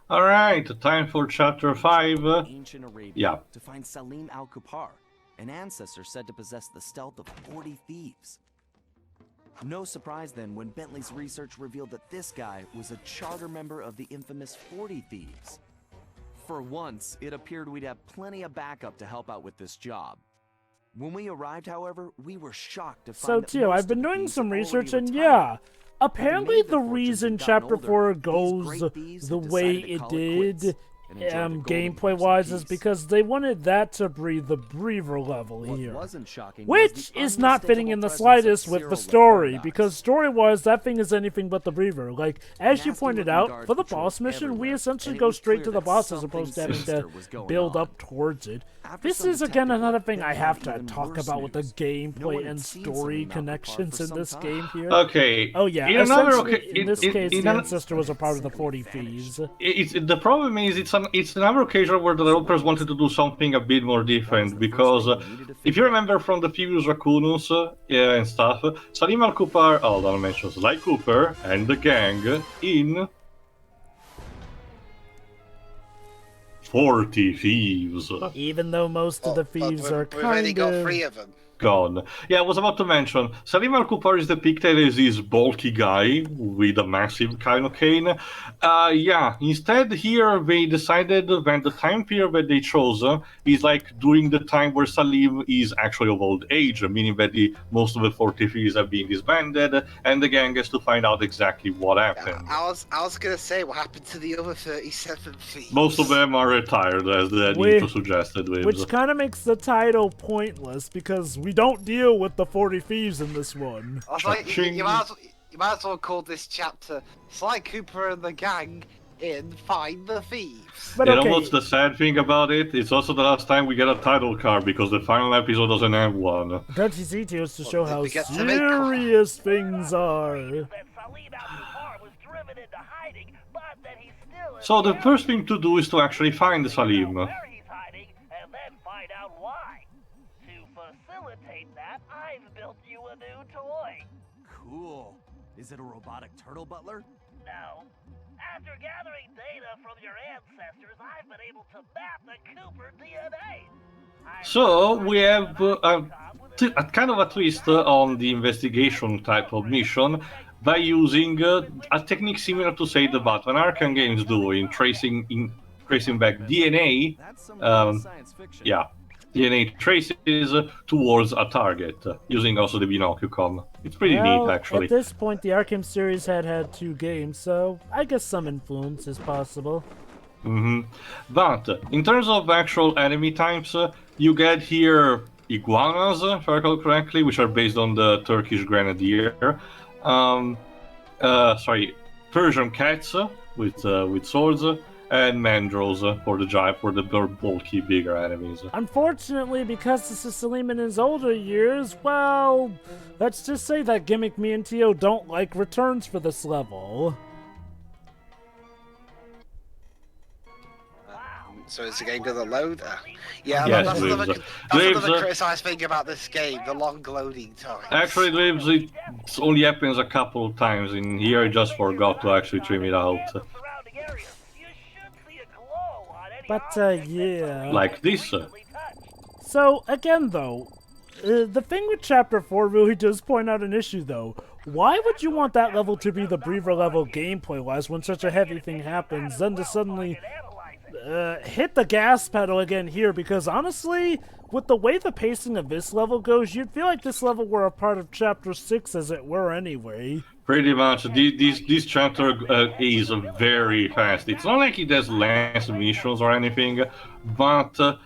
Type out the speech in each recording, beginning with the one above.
Alright, time for chapter 5. Ancient Arabia Yeah. to find Salim Al Kupar, an ancestor said to possess the stealth of 40 thieves. No surprise then when Bentley's research revealed that this guy was a charter member of the infamous 40 Thieves. For once, it appeared we'd have plenty of backup to help out with this job. When we arrived, however, we were shocked to So, find that too, most I've of been the doing thieves some had research, already and retired. yeah, apparently Having made the their fortunes reason and gotten Chapter older, 4 these goes great thieves the had way decided to it call it quits did, and enjoy the golden gameplay-wise, years of is peace. because they wanted that to breathe the breather level What here. wasn't shocking was Which the is not fitting unmistakable in the presence of slightest with the Cyril story, Paradox. because story-wise, that thing is anything but the breather. Like, as you pointed Nasty-looking out, guards for the patrolled boss mission, we everywhere, essentially and it go was straight clear to the that boss as something opposed to having sinister to was going build on. up towards it. After This some is, again, detective another work, thing I Bentley have had to even talk worse about with the news. No one gameplay had and seen story Salim Al Kupar connections for in some this time. game here. Okay. Oh yeah, In another essentially, in this case, the ancestor was a part of the 40 Thieves. The problem is it's another occasion where the developers wanted to do something a bit more different because if you remember from the previous Raccoonus and stuff, Salim Al Kupar, don't mention Sly Cooper and the gang in 40 Thieves. Even though most of the thieves are we've only kind got of... 3 of them. Gone. Yeah, I was about to mention, Salim Al Kupar is depicted as this bulky guy with a massive cane. Yeah, instead here they decided when the time period that they chose is like during the time where Salim is actually of old age, meaning that most of the 40 thieves have been disbanded, and the gang has to find out exactly what happened. I was gonna say, what happened to the other 37 thieves? Most of them are retired, as the intro suggested. Which kind of makes the title pointless, because we don't deal with the 40 Thieves in this one. I was like, you might as well call this chapter Sly Cooper and the gang in Find the Thieves. But you okay, know what's the sad thing about it? It's also the last time we get a title card because the final episode doesn't have one. don't you see, Tears, to show how we get to make serious things are. So the first thing to do is to actually find Salim. Where he's hiding, and then find out why. To facilitate that, I've built you a new toy. Cool. Is it a robotic turtle butler? No. After gathering data from your ancestors, I've been able to map the Cooper DNA. So we have a kind of a twist on the investigation type of mission by using a technique similar to, say, the Batman Arkham games do in tracing back DNA. That's some real science fiction. Yeah, DNA traces towards a target using also the Binocchio. It's pretty Well, neat, actually. at this point, the Arkham series had 2 games, so I guess some influence is possible. But in terms of actual enemy types, you get here iguanas, if I recall correctly, which are based on the Turkish grenadier. Persian cats with swords, and mandrills for the bulky, bigger enemies. Unfortunately, because this is Salim in his older years, well, let's just say that Gimmick, me, and Tio don't like returns for this level. So is the game gonna load? Yeah, Yes, that's Lives. another criticized thing about this game, the long loading time. Actually, it only happens a couple of times in here. I just forgot to actually trim it out. Surrounding areas, you should see a glow on any But, object yeah. Like this. recently touched. So, again, though, the thing with Chapter 4 really does point out an issue, though. Why would you want that level to be the breather level gameplay-wise when such a heavy thing happens, then to suddenly hit the gas pedal again here? Because honestly, with the way the pacing of this level goes, you'd feel like this level were a part of Chapter 6 as it were anyway. Pretty much. This chapter is very fast. It's not like it has less missions or anything, but the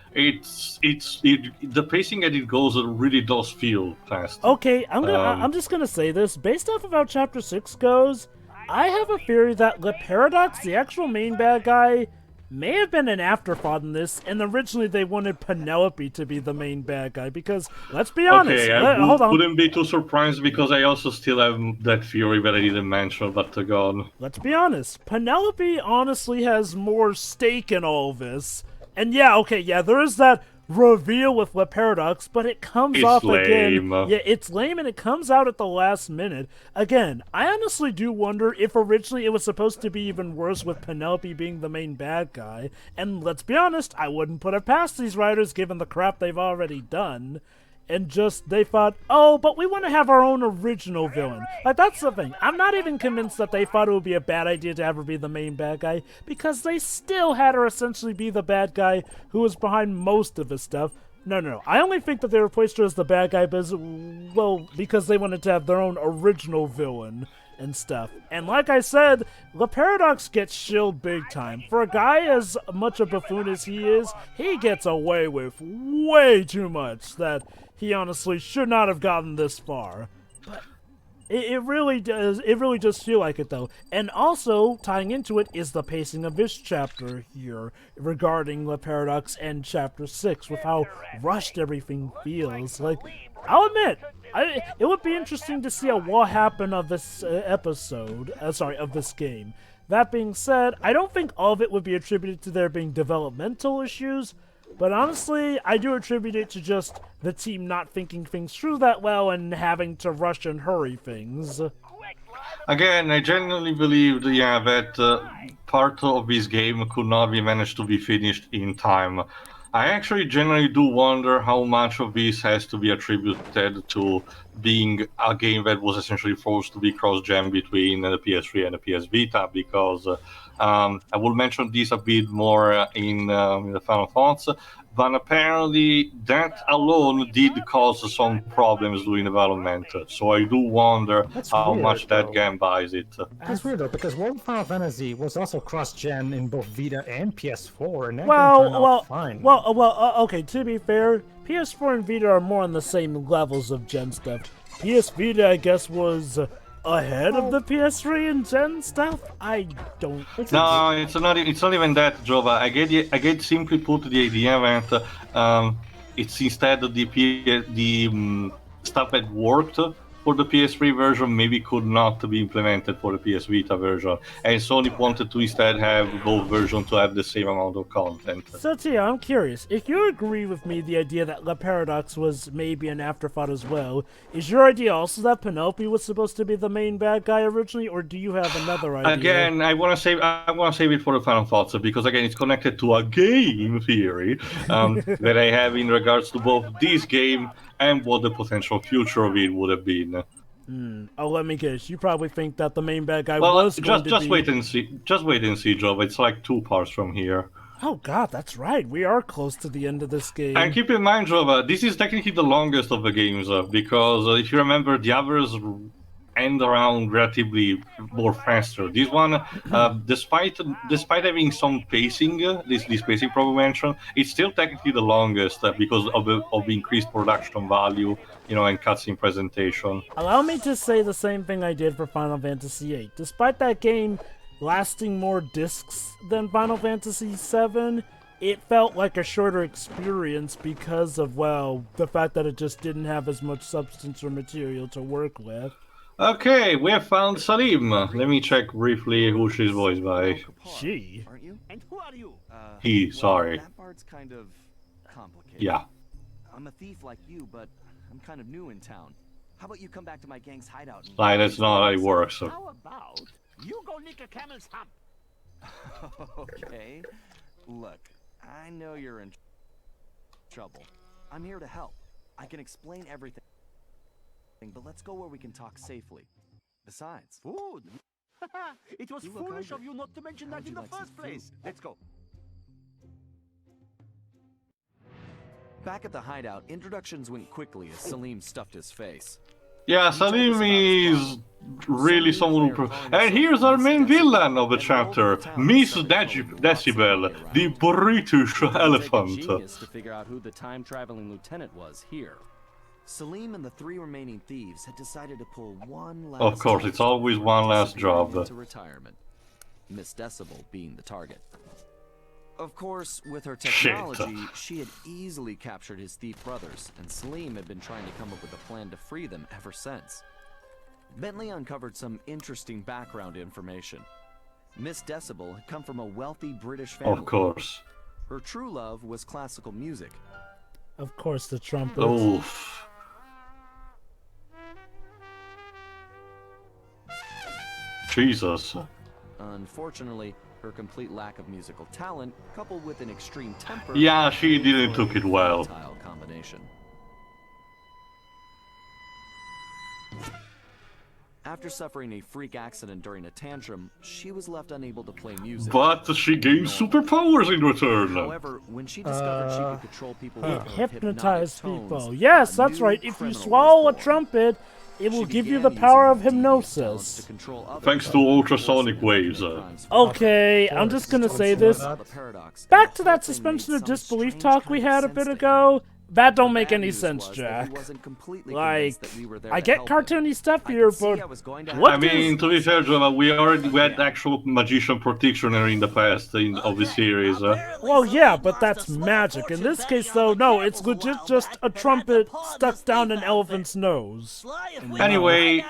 pacing as it goes really does feel fast. Okay, I'm just gonna say this. Based off of how Chapter 6 goes, I have a theory that Le Paradox, the actual main bad guy, may have been an afterthought in this, and originally they wanted Penelope to be the main bad guy, because, let's be honest, Okay, I hold on, wouldn't be too surprised because I also still have that theory that I didn't mention, but gone. let's be honest, Penelope honestly has more stake in all this. And yeah, okay, yeah, there is that reveal with Le Paradox, but it comes It's off lame. again. Yeah, it's lame and it comes out at the last minute. Again, I honestly do wonder if originally it was supposed to be even worse with Penelope being the main bad guy. And let's be honest, I wouldn't put it past these writers given the crap they've already done. And just, they thought, oh, but we want to have our own original villain. Like, that's the thing. I'm not even convinced that they thought it would be a bad idea to have her be the main bad guy, because they still had her essentially be the bad guy who was behind most of his stuff. No. I only think that they replaced her as the bad guy because they wanted to have their own original villain and stuff. And like I said, Le Paradox gets shilled big time. For a guy as much a buffoon as he is, he gets away with way too much that he honestly should not have gotten this far. But it really does feel like it though. And also, tying into it is the pacing of this chapter here regarding Le Paradox and Chapter 6 with how rushed everything feels. Like, I'll admit, it would be interesting to see what happened of this of this game. That being said, I don't think all of it would be attributed to there being developmental issues, but honestly, I do attribute it to just the team not thinking things through that well and having to rush and hurry things. Again, I genuinely believe that part of this game could not be managed to be finished in time. I actually generally do wonder how much of this has to be attributed to being a game that was essentially forced to be cross-gen between the PS3 and the PS Vita, because I will mention this a bit more in the final thoughts, but apparently that alone did cause some problems during development. So I do wonder how much that game buys it. That's weird though, because World Final Fantasy was also cross-gen in both Vita and PS4, and that game turned out fine. Okay, to be fair, PS4 and Vita are more on the same levels of gen stuff. PS Vita, I guess, was ahead of the PS3 and gen stuff? I don't... No, it's not even that, Jova. I get simply put the idea that it's instead the stuff that worked for the PS3 version maybe could not be implemented for the PS Vita version, and Sony wanted to instead have both versions to have the same amount of content. So Tia, I'm curious, if you agree with me the idea that Le Paradox was maybe an afterthought as well, is your idea also that Penelope was supposed to be the main bad guy originally, or do you have another idea? Again, I want to save it for the final thoughts, because again, it's connected to a game theory that I have in regards to both this game and what the potential future of it would have been. Oh, let me guess. You probably think that the main bad guy was going to be... Just wait and see. Just wait and see, Joe. It's like 2 parts from here. Oh god, that's right. We are close to the end of this game. And keep in mind, Joe, this is technically the longest of the games, because if you remember, the others end around relatively more faster. This one, despite having some pacing, this pacing problem mentioned, it's still technically the longest because of the increased production value, and cutscene presentation. Allow me to say the same thing I did for Final Fantasy VIII. Despite that game lasting more discs than Final Fantasy VII, it felt like a shorter experience because of, the fact that it just didn't have as much substance or material to work with. Okay, we have found Salim. Let me check briefly who she's voiced by. She? Aren't you? And who are you? He, sorry. That part's kind of complicated. Yeah. I'm a thief like you, but I'm kind of new in town. How about you come back to my gang's hideout? Like, that's not how it works. So. How about you go nick a camel's hump? Okay. Look, I know you're in trouble. I'm here to help. I can explain everything. But let's go where we can talk safely. Besides, Food? It was You look foolish hungry. of you not to mention How'd that in you the like some first place. food? Let's go. back at the hideout, introductions went quickly as Salim stuffed his face. Yeah, Salim is really someone who... And here's our main villain of the chapter, Miss Decibel, the British elephant. Genius to figure out who the time-traveling lieutenant was here. Salim and the 3 remaining thieves had decided to pull one last... Of course, it's always one last job. ...into retirement. Miss Decibel being the target. Of course, with her technology, she had easily captured his thief brothers, and Salim had been trying to come up with a plan to free them ever since. Bentley uncovered some interesting background information. Miss Decibel had come from a wealthy British family. Of course. Her true love was classical music, Of course, the trumpet. Oof. Jesus. Unfortunately, her complete lack of musical talent, coupled with an extreme temper, Yeah, she made didn't for a took it well. volatile combination. After suffering a freak accident during a tantrum, she was left unable to play music. But she gained superpowers in return. However, when she discovered she could control people with It her hypnotized hypnotic people. tones, Yes, a that's new right. If you criminal swallow a was born. trumpet, it will She give you began the power of using devious talents hypnosis. to control others, Thanks to ultrasonic forcing them waves. to commit crimes Okay, for I'm just gonna Don't say you this. know the paradox, Back and to the whole that thing suspension made of some disbelief strange talk kind we of had a sense bit to him. ago. That don't The make bad any news sense, was that he Jack. wasn't completely Like, convinced that we were there I to get help him. cartoony stuff I here, could see but I was going to what I have mean, to be fair, Jonah, we had Yeah. actual magician practitioner in the past of the series. well, yeah, but that's magic. In this case, though, no, it's legit just a trumpet stuck down an elephant's nose. Anyway,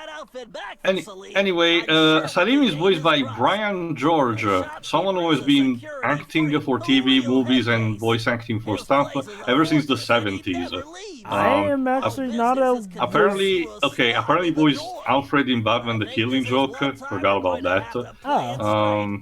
Salim is voiced by Brian George, someone who has been acting for TV, movies, and voice acting for stuff ever since the 70s. I am actually not a... Apparently voiced Alfred in Batman the Killing Joke. Forgot about that. Oh.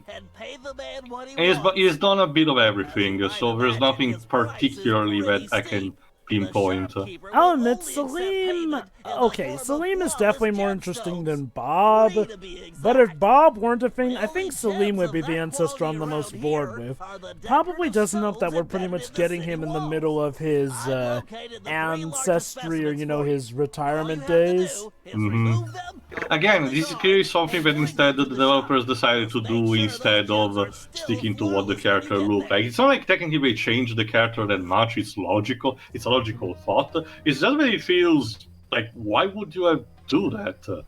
He's done a bit of everything, so there's nothing particularly that I can pinpoint. I'll admit, Salim... Okay, Salim is definitely more interesting than Bob. But if Bob weren't a thing, I think Salim would be the ancestor I'm the most bored with. Probably doesn't help that we're pretty much getting him in the middle of his ancestry, or, you know, his retirement days. Again, this is clearly something that instead the developers decided to do instead of sticking to what the character looked like. It's not like technically they changed the character that much, it's logical, it's a logical thought. It's just that it feels like, why would you have do that?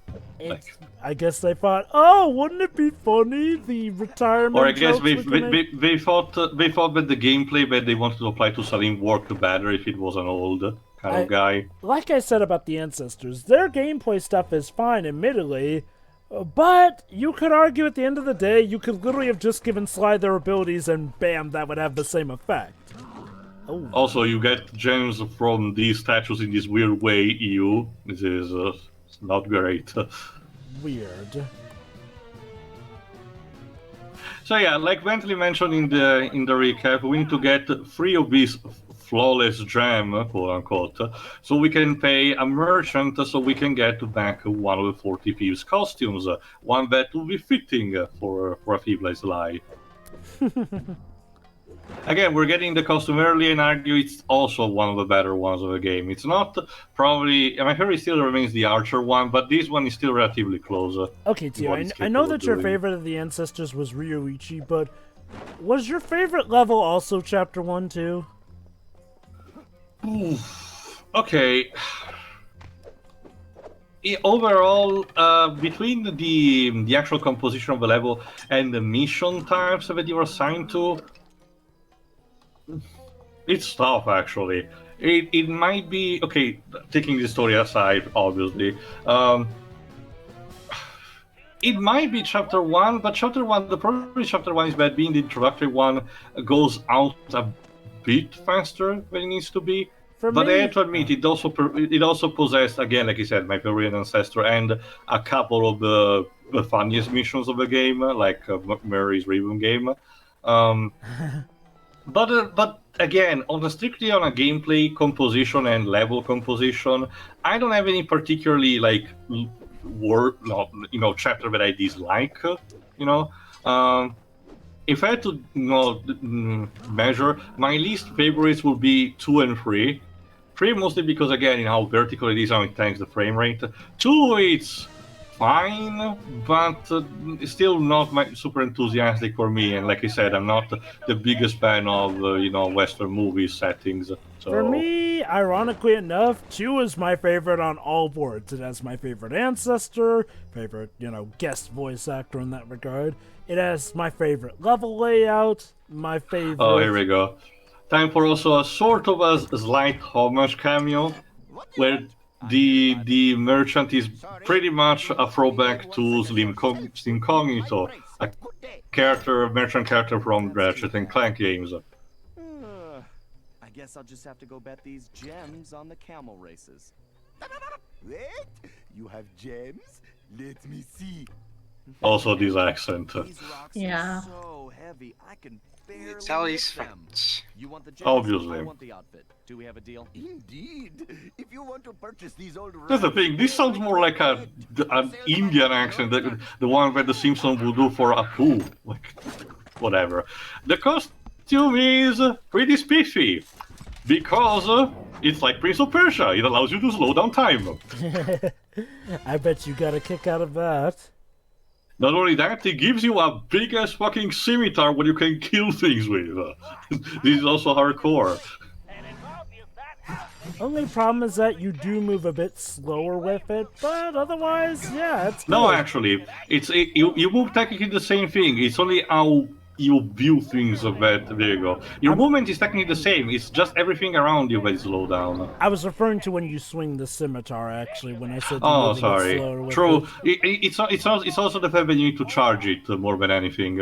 I guess they thought, oh, wouldn't it be funny, the retirement Or I guess jokes we can make? they thought that the gameplay that they wanted to apply to Salim worked better if it was an old kind of guy. Like I said about the ancestors, their gameplay stuff is fine, admittedly, but you could argue at the end of the day, you could literally have just given Sly their abilities and bam, that would have the same effect. Oh. Also, you get gems from these statues in this weird way, EU. This is not great. Weird. So yeah, like Bentley mentioned in the recap, we need to get 3 of these flawless gem, quote unquote, so we can pay a merchant so we can get back one of the 40 thieves costumes, one that will be fitting for a thief like Sly. Again, we're getting the costume early, and argue it's also one of the better ones of the game. It's not probably, my favorite still remains the Archer one, but this one is still relatively close. Okay, Tio, I know that your favorite of the ancestors was Ryoichi, but was your favorite level also Chapter 1 too? Okay. Overall, between the actual composition of the level and the mission types that you are assigned to, it's tough, actually. It might be... Okay, taking the story aside, obviously. It might be Chapter 1, but Chapter 1, the problem with Chapter 1 is that being the introductory one goes out a bit faster than it needs to be. But I have to admit, it also possessed, again, like I said, my favorite ancestor, and a couple of the funniest missions of the game, like Murray's Rhythm game. But again, strictly on a gameplay composition and level composition, I don't have any particularly chapter that I dislike. If I had to measure, my least favorites would be 2 and 3. 3 mostly because, again, how vertical it is, how it tanks the frame rate. 2, it's fine, but still not super enthusiastic for me. And like I said, I'm not the biggest fan of Western movie settings. So. For me, ironically enough, 2 is my favorite on all boards. It has my favorite ancestor, favorite guest voice actor in that regard. It has my favorite level layout, my favorite. Oh, here we go. Time for also a sort of a slight homage cameo, where the merchant is pretty much a throwback to Slim Cognito, a merchant character from Ratchet and Clank games. I guess I'll just have to go bet these gems on the camel races. Wait, you have gems? Let me see. Also, this accent. These rocks Yeah. are so heavy, I can barely Tell he's lift them. French. You want the gems? Obviously. I want the outfit. Do we have a deal? Indeed. If you want to purchase these old That's the thing. This sounds more like an Indian accent, the one that the Simpsons would do for Apu. Like, whatever. The costume is pretty spiffy because it's like Prince of Persia. It allows you to slow down time. I bet you got a kick out of that. Not only that, it gives you a big-ass fucking scimitar where you can kill things with. This is also hardcore. And it's obvious that outfit Only problem is that you do move a bit slower with it, but otherwise, yeah, it's No, good. actually, you move technically the same thing. It's only how you view things of that. There you go. Your movement is technically the same. It's just everything around you that is slowed down. I was referring to when you swing the scimitar, actually, when I said you Oh, move a bit sorry. slower with True. it. It's also the fact that you need to charge it more than anything.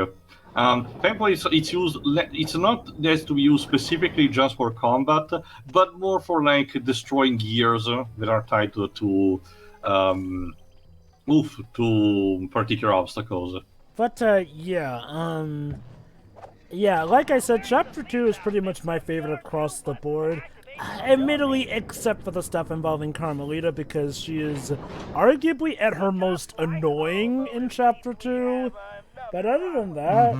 Tempo it's used. It's not just to be used specifically just for combat, but more for like destroying gears that are tied to particular obstacles. But, yeah, like I said, Chapter 2 is pretty much my favorite across the board. Admittedly, except for the stuff involving Carmelita, because she is arguably at her most annoying in Chapter 2. But other than that,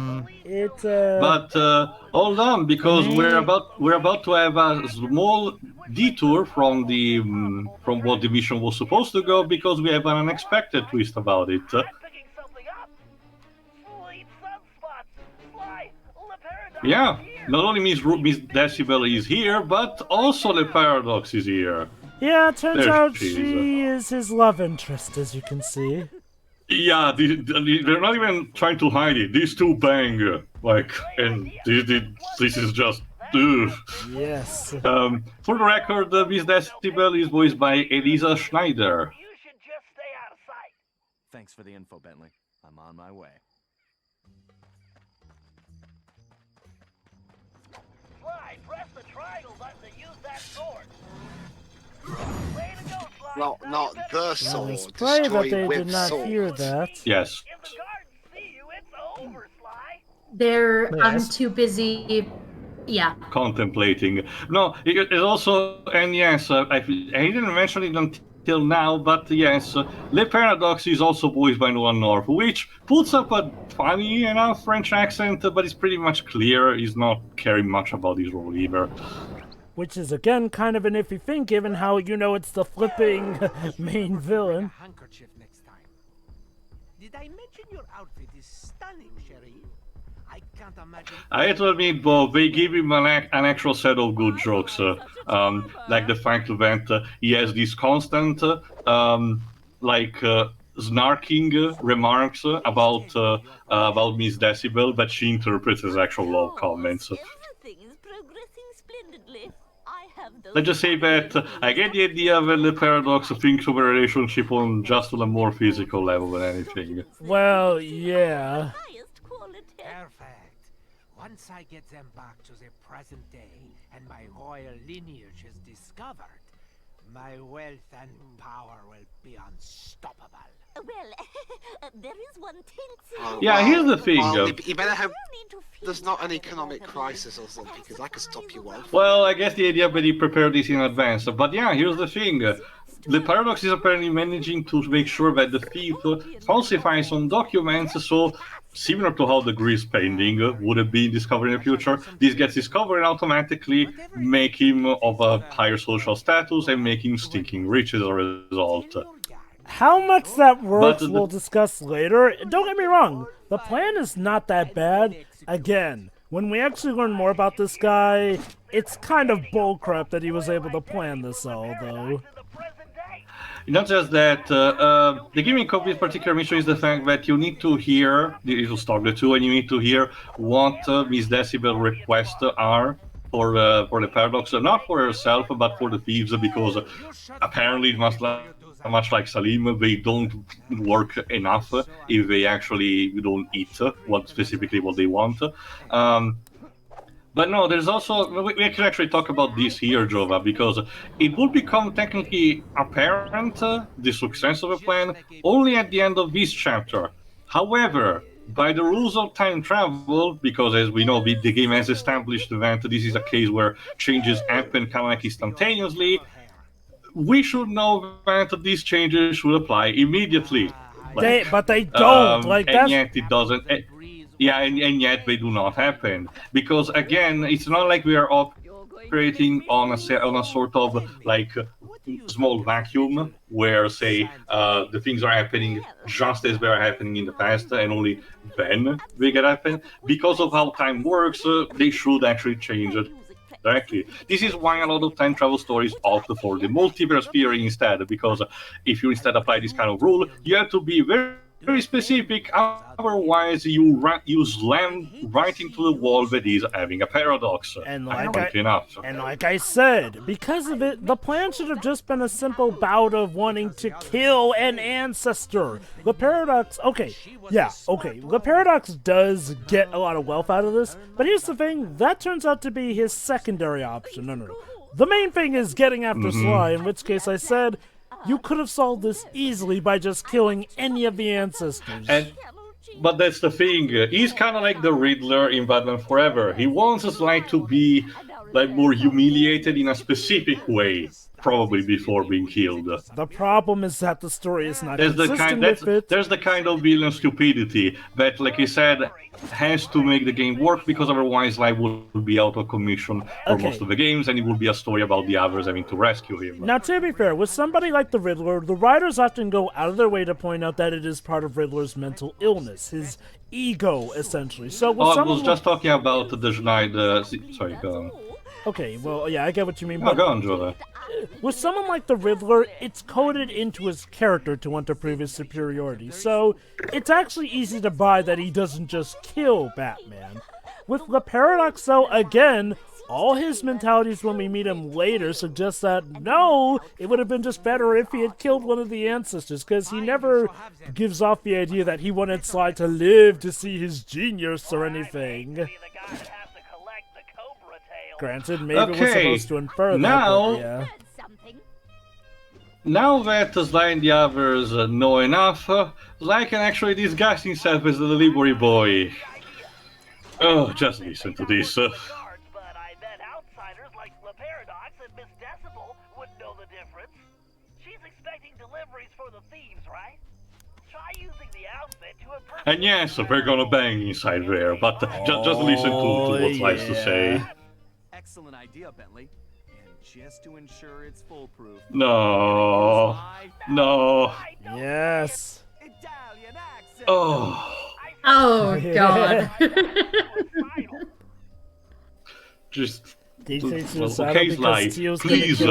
But hold on, because we're about to have a small detour from from what the mission was supposed to go, because we have an unexpected twist about it. I'm picking something up. Sweet sunspots. Sly, Le Paradox Yeah, is here. not only Miss Decibel is here, but also the Paradox is here. yeah, it turns There out she is. she is his love interest, as you can see. Yeah, they're not even trying to hide it. These two bang, and this is just. Ugh. Yes. For the record, Miss Decibel is voiced by Elisa Schneider. You should just stay out of sight. Thanks for the info, Bentley. I'm on my way. Sly, press the triangle button to use that sword. Way to go, Sly. Well, not the I sword. was praying that Destroy they with did not sword. hear that. Yes. If the guards see you, it's over, Sly. They're I'm Yes. too busy. Yeah. Contemplating. No, it's also, and yes, I didn't mention it until now, but yes, Le Paradox is also voiced by Nolan North, which puts up a funny enough French accent, but it's pretty much clear he's not caring much about his role either. Which is, again, kind of an iffy thing, given how, it's the flipping main villain. Handkerchief next time. Did I mention your outfit is stunning, Sherry? I can't imagine. I have to admit, Bob, they give him an actual set of good jokes, like the fact that he has these constant, snarking remarks about Miss Decibel that she interprets as actual love comments. Everything is progressing splendidly. I have those Let's just say that I get the idea that the Paradox thinks of a relationship on just on a more physical level than anything. Well, yeah. highest quality. Perfect. Once I get them back to the present day and my royal lineage is discovered, my wealth and power will be unstoppable. Well, there is one thing. Oh, Yeah, well, here's the thing. well, you better hope Need to feel there's not an better economic about crisis or it. something, because I could stop you off. Well, I guess the idea that he prepared this in advance. But yeah, here's the thing. The Paradox is apparently managing to make sure that the thief falsifies some documents, so similar to how the grease painting would have been discovered in the future, this gets discovered and automatically make him of a higher social status and make him stinking rich as a result. How much that works, But we'll discuss later. Don't get me wrong, the plan is not that bad. Again, when we actually learn more about this guy, it's kind of bullcrap that he was able to plan this all, though. Not just that, the gimmick of this particular mission is the fact that you need to hear, it will start the two, and you need to hear what Miss Decibel requests are for the Paradox, not for herself, but for the thieves, because apparently, much like Salim, they don't work enough if they actually don't eat what specifically what they want. But no, there's also we can actually talk about this here, Jova, because it will become technically apparent the success of a plan only at the end of this chapter. However, by the rules of time travel, because as we know, the game has established that this is a case where changes happen kind of like instantaneously, we should know that these changes should apply immediately. But they don't. And yet it doesn't. Yeah, and yet they do not happen because again, it's not like we are operating on a sort of like small vacuum where, say, the things are happening just as they are happening in the past, and only then they get happen. Because of how time works, they should actually change it directly. This is why a lot of time travel stories opt for the multiverse theory instead, because if you instead apply this kind of rule, you have to be very specific, otherwise you slam right into the wall that is having a paradox. And like I said, because of it, the plan should have just been a simple bout of wanting to kill an ancestor. The paradox, the paradox does get a lot of wealth out of this, but here's the thing, that turns out to be his secondary option. No. The main thing is getting after Sly, in which case I said, you could have solved this easily by just killing any of the ancestors. But that's the thing. He's kind of like the Riddler in Batman Forever. He wants Sly to be like more humiliated in a specific way, probably before being killed. The problem is that the story is not consistent with it. There's the kind of villain stupidity that, like I said, has to make the game work, because otherwise Sly would be out of commission for most of the games, and it would be a story about the others having to rescue him. Now, to be fair, with somebody like the Riddler, the writers often go out of their way to point out that it is part of Riddler's mental illness, his ego, essentially. So with I was just talking about the Schneider. Sorry, go on. Okay, well, yeah, I get what you mean. Go on, Jola. With someone like the Riddler, it's coded into his character to want to prove his superiority, so it's actually easy to buy that he doesn't just kill Batman. With the Paradox, though, again, all his mentalities when we meet him later suggest that, no, it would have been just better if he had killed one of the ancestors, because he never gives off the idea that he wanted Sly to live to see his genius or anything. Granted, maybe we're supposed to infer that, but yeah. Now that Sly and the others know enough, Sly can actually disguise himself as the delivery boy. Oh, just listen to this. But I bet outsiders like the Paradox and Miss Decibel wouldn't know the difference. She's expecting deliveries for the thieves, right? Try using the outfit to impress. And yes, we're gonna bang inside there, but just listen to what Sly's to say. Excellent idea, Bentley. And just to ensure it's foolproof. No. Yes. Italian accent. Oh God. Just. Okay, Sly, please,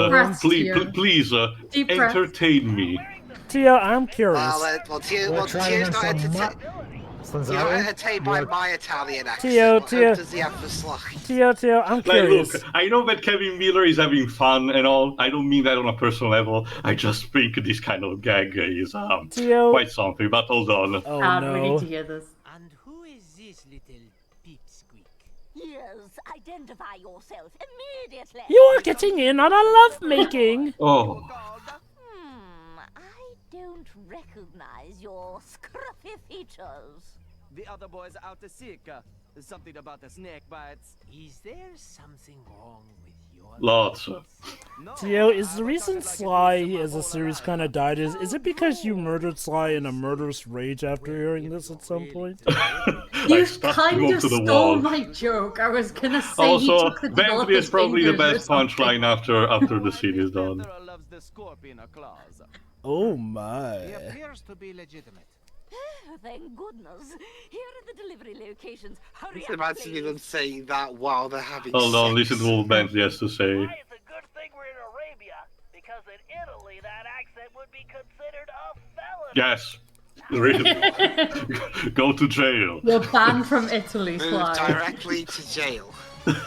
entertain me. Tio, I'm curious. Tio's not entertained by my Italian accent. Tio. Does he have for Sly? Tio, I'm curious. Look, I know that Kevin Miller is having fun and all. I don't mean that on a personal level. I just think this kind of gag is quite something. But hold on. Oh no. We need to hear this. And who is this little pipsqueak? Yes, identify yourself immediately. You are getting in on a lovemaking. Oh. I don't recognize your scruffy features. The other boys are out to seek. Something about the snake bites. Is there something wrong with your Lots. Tio, is the reason Sly as a series kind of died is it because you murdered Sly in a murderous rage after hearing this at some point? You kind of stole my joke. I was gonna say also, Bentley is probably the best punchline after the scene is done. Oh my. He appears to be legitimate. Thank goodness. Here are the delivery locations. Hurry Just up, imagine please. them saying that while they're having Hold on, sex. listen to what Bentley has to say. Why it's a good thing we're in Arabia, because in Italy that accent would be considered a felony. Yes. Go to jail. You're banned from Italy, Move Sly. directly to jail.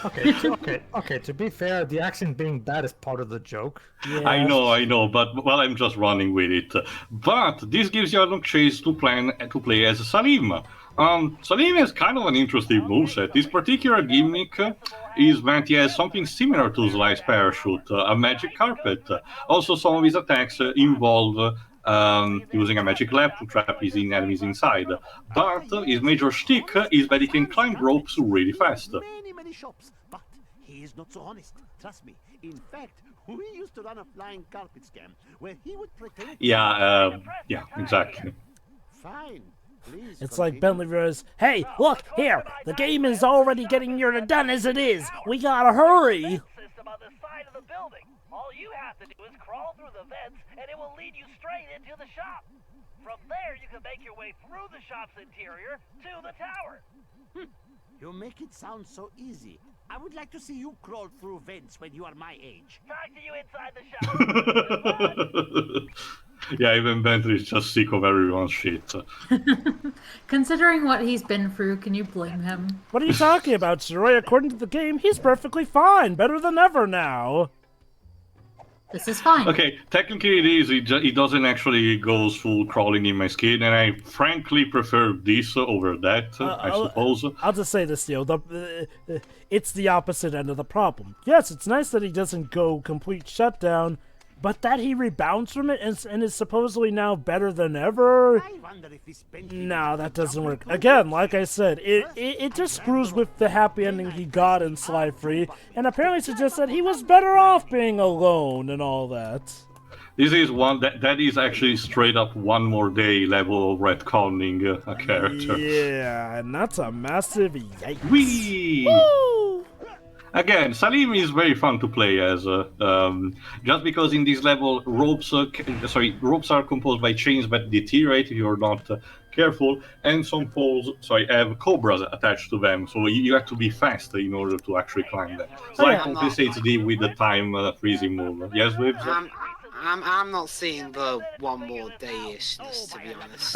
Okay. To be fair, the accent being bad is part of the joke. Yeah. I know, but I'm just running with it. But this gives you a chance to play as Salim, Salim has kind of an interesting moveset. This particular gimmick is that he has something similar to Sly's parachute, a magic carpet. Also, some of his attacks involve using a magic lamp to trap his enemies inside. But his major shtick is that he can climb ropes really fast. Many shops, but he is not so honest. Trust me. In fact, we used to run a flying carpet scam where he would pretend. Yeah, exactly. Fine. Please it's like Bentley Rose. Hey, look here! The game is already getting near to done as it is. We gotta hurry. System on the side of the building. All you have to do is crawl through the vents, and it will lead you straight into the shop. From there, you can make your way through the shop's interior to the tower. You make it sound so easy. I would like to see you crawl through vents when you are my age. Talk to you inside the shop. Yeah, even Bentley's just sick of everyone's shit. Considering what he's been through, can you blame him? What are you talking about, Shiroy? According to the game, he's perfectly fine. Better than ever now. This is fine. Okay, technically it is. It doesn't actually go full crawling in my skin, and I frankly prefer this over that, I suppose. I'll just say this, Theo. It's the opposite end of the problem. Yes, it's nice that he doesn't go complete shutdown, but that he rebounds from it and is supposedly now better than ever? No, that doesn't work. Again, like I said, it just screws with the happy ending he got in Sly Free, and apparently suggests that he was better off being alone and all that. This is one that is actually straight up one more day level of retconning a character. Yeah, and that's a massive yikes. Whee! Woo! Again, Salim is very fun to play as, just because in this level ropes are composed by chains that deteriorate if you're not careful, and some poles have cobras attached to them, so you have to be fast in order to actually climb them. So that compensates with the time freezing move. Yes, Wibbs? I'm not seeing the one more day-ishness, to be honest.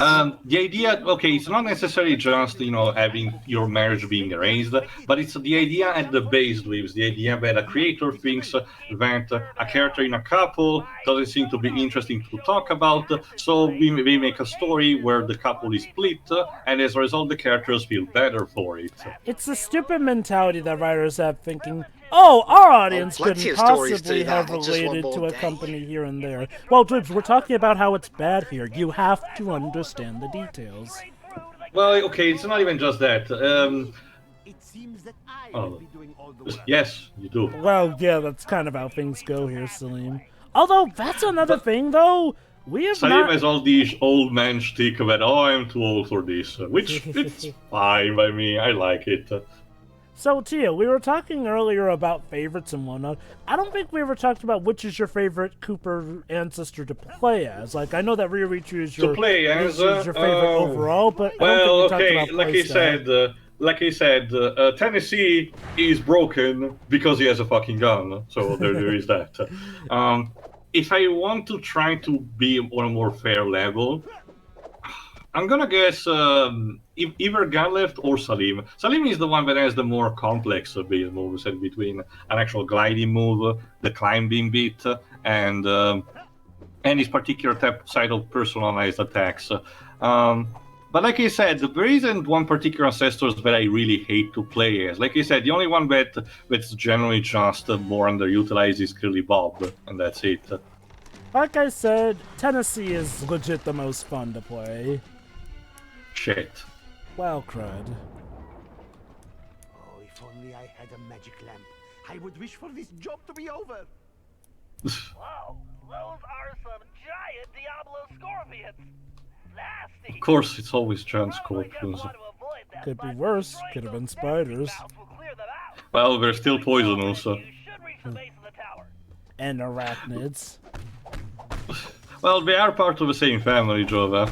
The idea, okay, it's not necessarily just, having your marriage being arranged, but it's the idea at the base lives, the idea that a creator thinks that a character in a couple doesn't seem to be interesting to talk about, so we make a story where the couple is split, and as a result the characters feel better for it. It's the stupid mentality that writers have, thinking, oh, our audience couldn't possibly have related to a company here and there. Well, Dribs, we're talking about how it's bad here. You have to understand the details. Well, okay, it's not even just that. It seems that I will be doing all the work. Yes, you do. Well, yeah, that's kind of how things go here, Salim. Although, that's another thing, though. Salim has all these old man shtick about, I'm too old for this, which it's fine by me. I like it. So, Tia, we were talking earlier about favorites and whatnot. I don't think we ever talked about which is your favorite Cooper ancestor to play as. Like, I know that Ririchu is your favorite overall, but I don't think we talked about like I said, Tennessee is broken because he has a fucking gun. So there is that. If I want to try to be on a more fair level, I'm gonna guess either Galeft or Salim. Salim is the one that has the more complex base moveset between an actual gliding move, the climbing bit, and his particular side of personalized attacks. But like I said, there isn't one particular ancestor that I really hate to play as. Like I said, the only one that's generally just more underutilized is clearly Bob, and that's it. Like I said, Tennessee is legit the most fun to play. Shit. Well, crud. Oh, if only I had a magic lamp. I would wish for this job to be over. Wow, those are some giant Diablo scorpions. Nasty. Of course, it's always giant scorpions. Could be worse. Could have been spiders. Well, they're still poisonous. And arachnids. Well, they are part of the same family, Jova.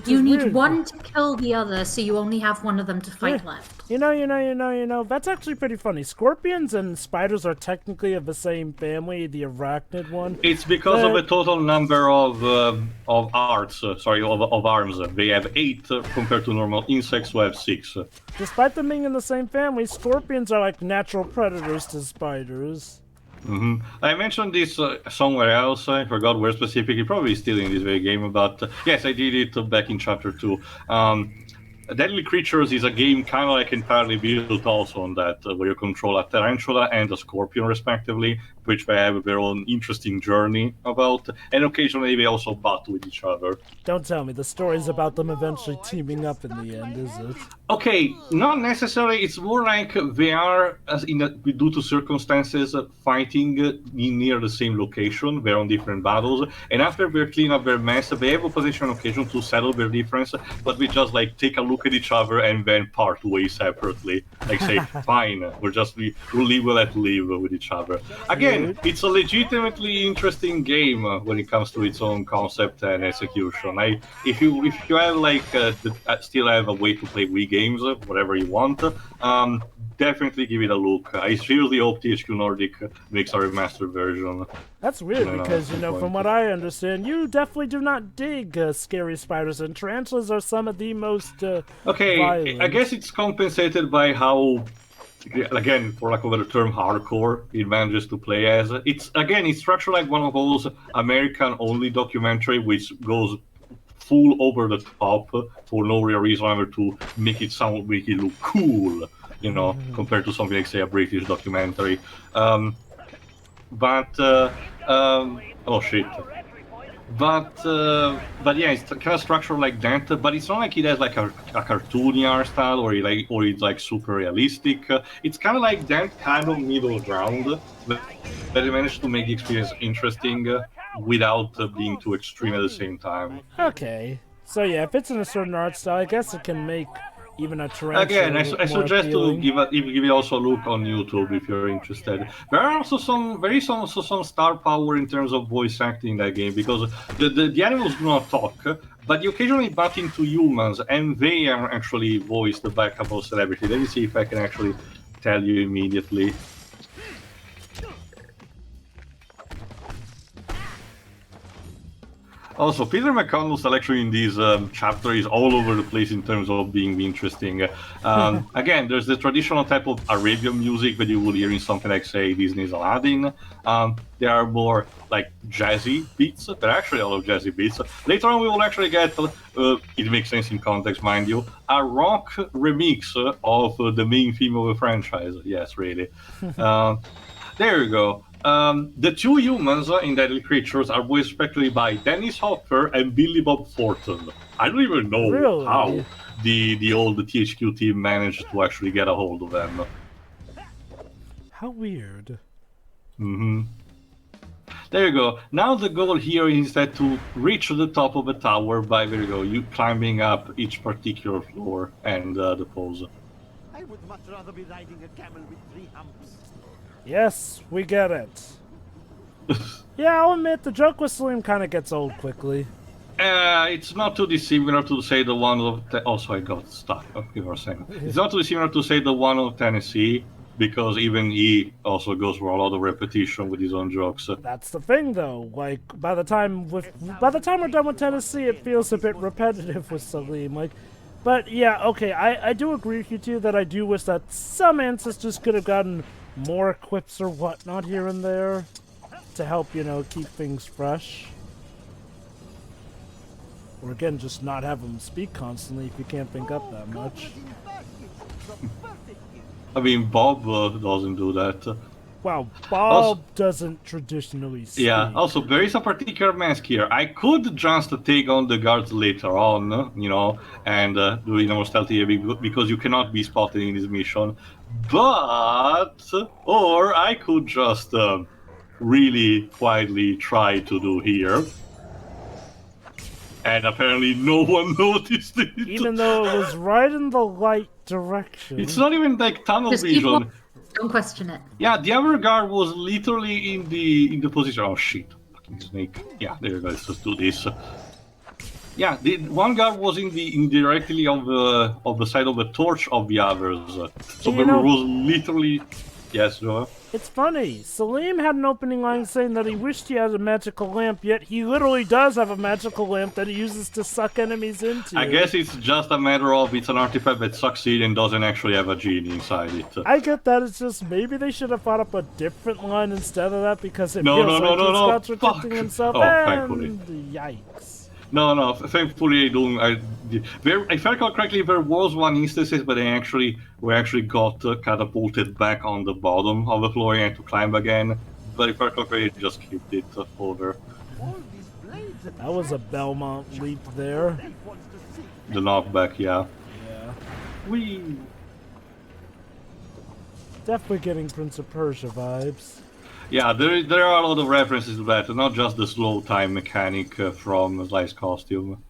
You need one to kill the other, so you only have one of them to fight left. You know, that's actually pretty funny. Scorpions and spiders are technically of the same family, the arachnid one. It's because of the total number of arms. They have 8 compared to normal insects who have 6. Despite them being in the same family, scorpions are like natural predators to spiders. I mentioned this somewhere else. I forgot where specifically. Probably still in this very game. But yes, I did it back in chapter 2. Deadly Creatures is a game kind of like entirely built also on that, where you control a tarantula and a scorpion respectively, which they have their own interesting journey about, and occasionally they also battle with each other. Don't tell me the story's about them eventually teaming up in the end, is it? Okay, not necessarily. It's more like they are, due to circumstances, fighting near the same location. They're on different battles, and after they clean up their mess, they have a potential occasion to settle their difference, but we just like take a look at each other and then part ways separately. Like say, fine, we'll let live with each other. Again, it's a legitimately interesting game when it comes to its own concept and execution. If you have like still have a way to play Wii games, whatever you want, definitely give it a look. I seriously hope THQ Nordic makes a remastered version. That's weird because, you know, from what I understand, you definitely do not dig scary spiders, and tarantulas are some of the most violent. I guess it's compensated by how, again, for lack of a better term, hardcore it manages to play as. It's structured like one of those American-only documentary which goes full over the top for no real reason other to make it look cool, you know, compared to something like, say, a British documentary. Oh shit. But yeah, it's kind of structured like that. But it's not like it has like a cartoony art style or it's like super realistic. It's kind of like that kind of middle ground that they managed to make the experience interesting without being too extreme at the same time. Okay, so yeah, if it's in a certain art style, I guess it can make even a tarantula. Again, I suggest appealing. To give it also a look on YouTube if you're interested. There are also some star power in terms of voice acting in that game, because the animals do not talk, but you occasionally butt into humans, and they are actually voiced by a couple of celebrities. Let me see if I can actually tell you immediately. Also, Peter McConnell's selection in this chapter is all over the place in terms of being interesting. Again, there's the traditional type of Arabian music that you would hear in something like, say, Disney's Aladdin. There are more like jazzy beats. There are actually a lot of jazzy beats. Later on, we will actually get, it makes sense in context, mind you, a rock remix of the main theme of the franchise. Yes, really. There you go. The two humans in Deadly Creatures are voiced respectively by Dennis Hopper and Billy Bob Thornton. I don't even know how the old THQ team managed to actually get a hold of them. How weird. There you go. Now the goal here is instead to reach the top of the tower by, there you go, you climbing up each particular floor and the pose. I would much rather be riding a camel with 3 humps. Yes, we get it. Yeah, I'll admit, the joke with Salim kind of gets old quickly. It's not too dissimilar to say the one of... Also, I got stuck. Okay, for a second. It's not too dissimilar to say the one of Tennessee, because even he also goes for a lot of repetition with his own jokes. That's the thing, though. Like, by the time we're done with Tennessee, it feels a bit repetitive with Salim. Like, but yeah, okay, I do agree with you too that I do wish that some ancestors could have gotten more quips or whatnot here and there to help, you know, keep things fresh. Or again, just not have them speak constantly if you can't think up that much. I mean, Bob doesn't do that. Wow, Bob doesn't traditionally speak. Yeah, also, there is a particular mask here. I could just take on the guards later on, you know, and do it more stealthy because you cannot be spotted in this mission. But, or I could just really quietly try to do here. And apparently no one noticed it. Even though it was right in the right direction. It's not even like tunnel vision. Don't question it. Yeah, the other guard was literally in the position. Oh shit, fucking snake. Yeah, there you go. Let's just do this. Yeah, the one guard was directly on the side of the torch of the others. So there was literally. Yes, Joe. It's funny. Salim had an opening line saying that he wished he had a magical lamp, yet he literally does have a magical lamp that he uses to suck enemies into. I guess it's just a matter of it's an artifact that sucks in and doesn't actually have a genie inside it. I get that. It's just maybe they should have thought up a different line instead of that because it feels like he's contradicting himself. Oh, thankfully. Yikes. No. Thankfully, I don't. If I recall correctly, there was one instance, but we actually got catapulted back on the bottom of the floor and had to climb again. But if I recall correctly, I just skipped it over. That was a Belmont leap there. The knockback, yeah. Yeah. Whee! Definitely getting Prince of Persia vibes. Yeah, there are a lot of references to that, not just the slow time mechanic from Sly's costume.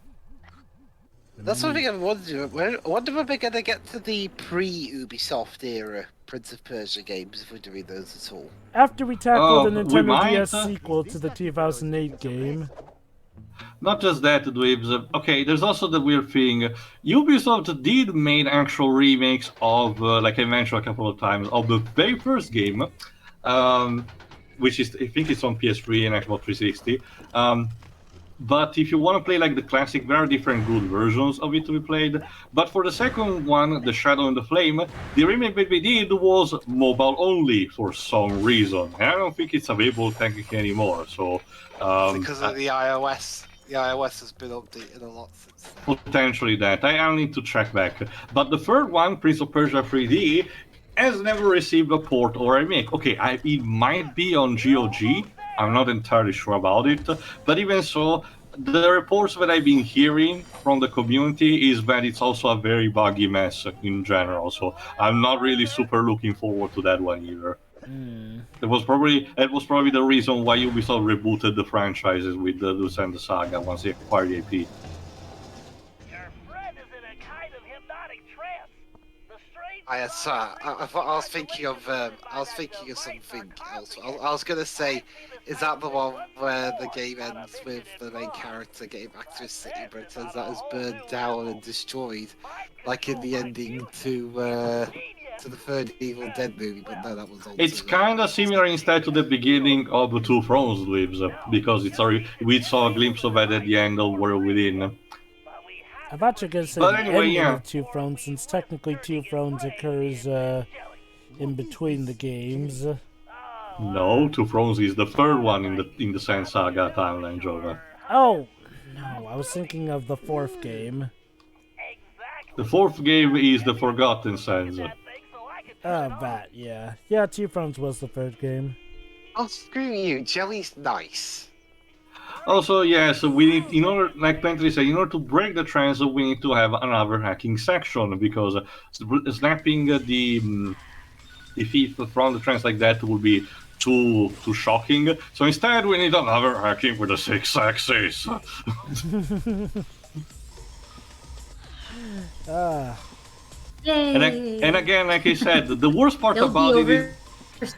That's something I wonder. I wonder when we're going to get to the pre-Ubisoft era Prince of Persia games, if we're doing those at all. After we tackle the we Nintendo might, DS sequel to the 2008 game. Not just that, Dweebs. Okay, there's also the weird thing. Ubisoft did make actual remakes of, like I mentioned a couple of times, of the very first game, which is, I think it's on PS3 and Xbox 360. But if you want to play like the classic, there are different good versions of it to be played. But for the second one, The Shadow and the Flame, the remake that they did was mobile only for some reason. And I don't think it's available technically anymore. So because of the iOS. The iOS has been updated a lot since then. Potentially that. I'll need to check back. But the third one, Prince of Persia 3D, has never received a port or a remake. Okay, it might be on GOG. I'm not entirely sure about it. But even so, the reports that I've been hearing from the community is that it's also a very buggy mess in general. So I'm not really super looking forward to that one either. It was probably the reason why Ubisoft rebooted the franchises with the Lucent Saga once they acquired the IP. Your friend is in a kind of hypnotic trance. The strange I was thinking of something else. I was gonna say, is that the one where the game ends with the main character getting back to his city, but it turns out it's burned down and destroyed, like in the ending to the third Evil Dead movie? But no, that was also... It's kind of similar instead to the beginning of the Two Thrones Lives, because we saw a glimpse of that at the end of World Within. I'm actually going to say the ending of Two Thrones, since technically Two Thrones occurs in between the games. No, Two Thrones is the third one in the Sand Saga timeline, Jova. Oh, no, I was thinking of the fourth game. The fourth game is the Forgotten Sands. That, yeah. Yeah, Two Thrones was the third game. Oh, screw you, Jelly's nice. Also, yeah, so we need, in order, like Bentley said, in order to break the trance, we need to have another hacking section, because snapping the thief from the trance like that would be too shocking. So instead, we need another hacking with a 6 axis. And again, like I said, the worst part about it is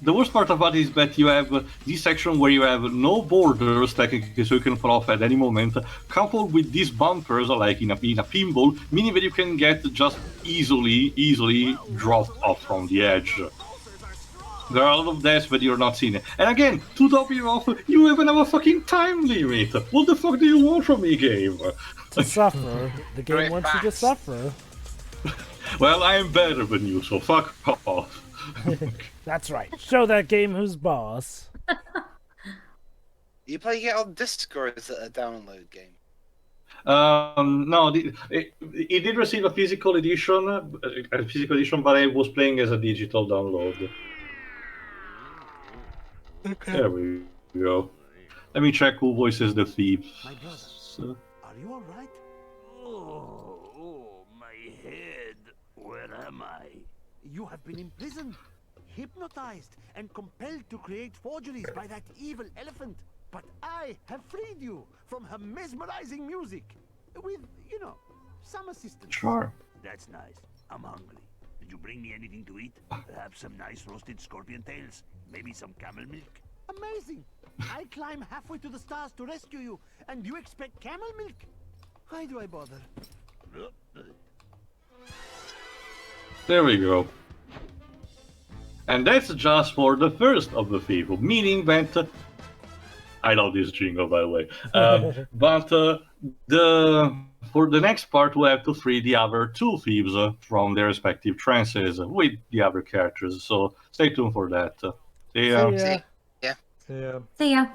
the worst part about it is that you have this section where you have no borders, technically, so you can fall off at any moment, coupled with these bumpers, like in a pinball, meaning that you can get just easily dropped off from the edge. There are a lot of deaths that you're not seeing. And again, to top it off, you even have a fucking time limit. What the fuck do you want from me, game? To suffer. The game wants you to suffer. Well, I am better than you, so fuck off. That's right. Show that game who's boss. You playing it on disc, or is it a download game? No, it did receive a physical edition, but I was playing as a digital download. Okay. There we go. Let me check who voices the thieves. My brother, are you all right? Oh, my head. Where am I? You have been imprisoned, hypnotized, and compelled to create forgeries by that evil elephant. But I have freed you from her mesmerizing music. With, some assistance. Sure. That's nice. I'm hungry. Did you bring me anything to eat? Perhaps some nice roasted scorpion tails? Maybe some camel milk? Amazing! I climb halfway to the stars to rescue you, and you expect camel milk? Why do I bother? There we go. And that's just for the first of the thieves, meaning that... I love this jingle, by the way. But for the next part, we'll have to free the other two thieves from their respective trances with the other characters. So stay tuned for that. See ya. Yeah. Yeah. See ya.